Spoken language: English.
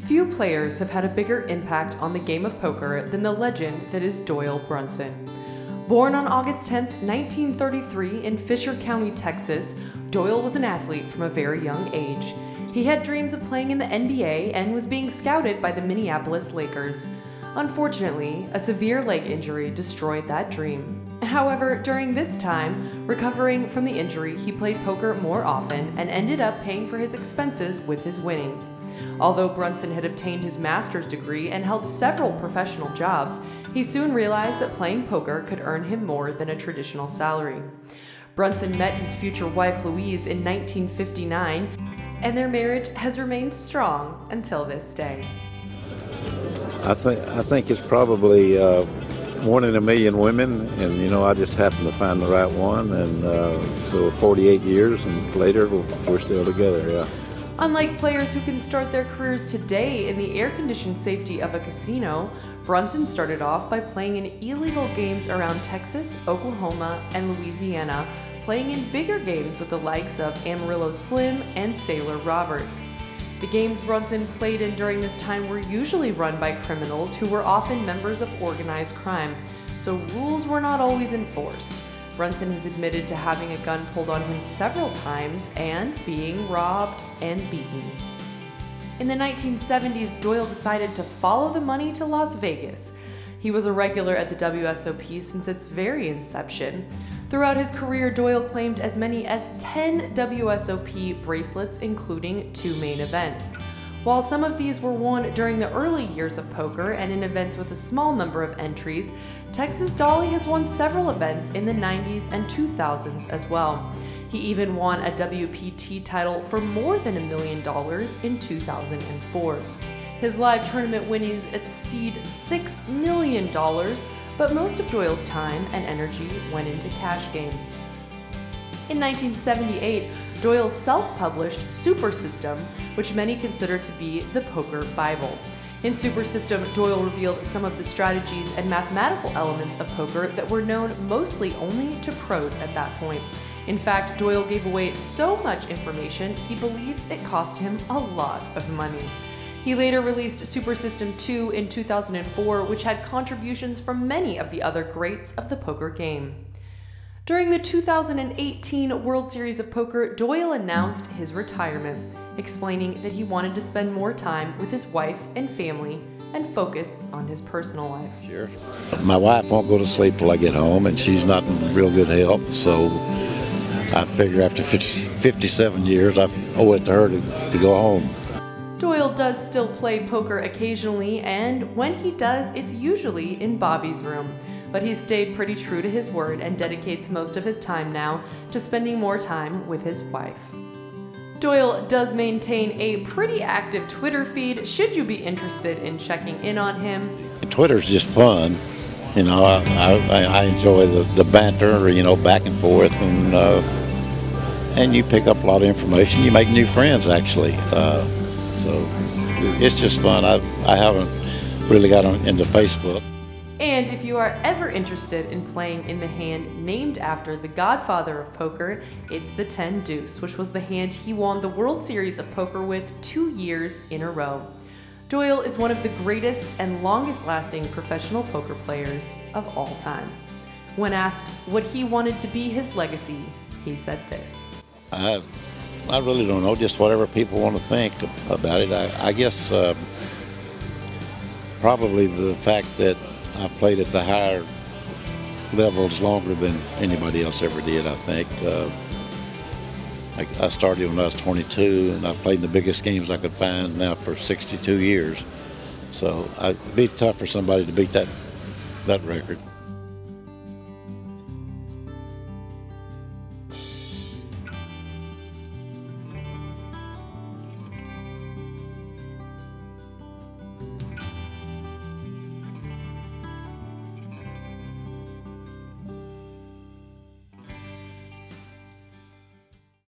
Few players have had a bigger impact on the game of poker than the legend that is Doyle Brunson. Born on August 10, 1933 in Fisher County, Texas, Doyle was an athlete from a very young age. He had dreams of playing in the NBA and was being scouted by the Minneapolis Lakers. Unfortunately, a severe leg injury destroyed that dream. However, during this time, recovering from the injury, he played poker more often and ended up paying for his expenses with his winnings. Although Brunson had obtained his master's degree and held several professional jobs, he soon realized that playing poker could earn him more than a traditional salary. Brunson met his future wife Louise in 1959, and their marriage has remained strong until this day. I think it's probably one in a million women, and I just happened to find the right one, and so 48 years and later we're still together. Yeah. Unlike players who can start their careers today in the air-conditioned safety of a casino, Brunson started off by playing in illegal games around Texas, Oklahoma, and Louisiana, playing in bigger games with the likes of Amarillo Slim and Sailor Roberts. The games Brunson played in during this time were usually run by criminals who were often members of organized crime, so rules were not always enforced. Brunson has admitted to having a gun pulled on him several times and being robbed and beaten. In the 1970s, Doyle decided to follow the money to Las Vegas. He was a regular at the WSOP since its very inception. Throughout his career, Doyle claimed as many as 10 WSOP bracelets, including 2 main events. While some of these were won during the early years of poker and in events with a small number of entries, Texas Dolly has won several events in the 90s and 2000s as well. He even won a WPT title for more than $1 million in 2004. His live tournament winnings exceed $6 million, but most of Doyle's time and energy went into cash games. In 1978, Doyle self-published Super System, which many consider to be the poker Bible. In Super System, Doyle revealed some of the strategies and mathematical elements of poker that were known mostly only to pros at that point. In fact, Doyle gave away so much information, he believes it cost him a lot of money. He later released Super System 2 in 2004, which had contributions from many of the other greats of the poker game. During the 2018 World Series of Poker, Doyle announced his retirement, explaining that he wanted to spend more time with his wife and family and focus on his personal life. Sure. My wife won't go to sleep till I get home, and she's not in real good health, so I figure after 57 years, I owe it to her to go home. Doyle does still play poker occasionally, and when he does, it's usually in Bobby's room. But he's stayed pretty true to his word and dedicates most of his time now to spending more time with his wife. Doyle does maintain a pretty active Twitter feed should you be interested in checking in on him. Twitter's just fun. I enjoy the banter, back and forth, and you pick up a lot of information. You make new friends, actually. So it's just fun. I haven't really got into Facebook. And if you are ever interested in playing in the hand named after the godfather of poker, it's the 10 Deuce, which was the hand he won the World Series of Poker with 2 years in a row. Doyle is one of the greatest and longest-lasting professional poker players of all time. When asked what he wanted to be his legacy, he said this. I really don't know, just whatever people want to think about it. I guess probably the fact that I played at the higher levels longer than anybody else ever did, I think. I started when I was 22, and I played in the biggest games I could find now for 62 years. So it'd be tough for somebody to beat that record.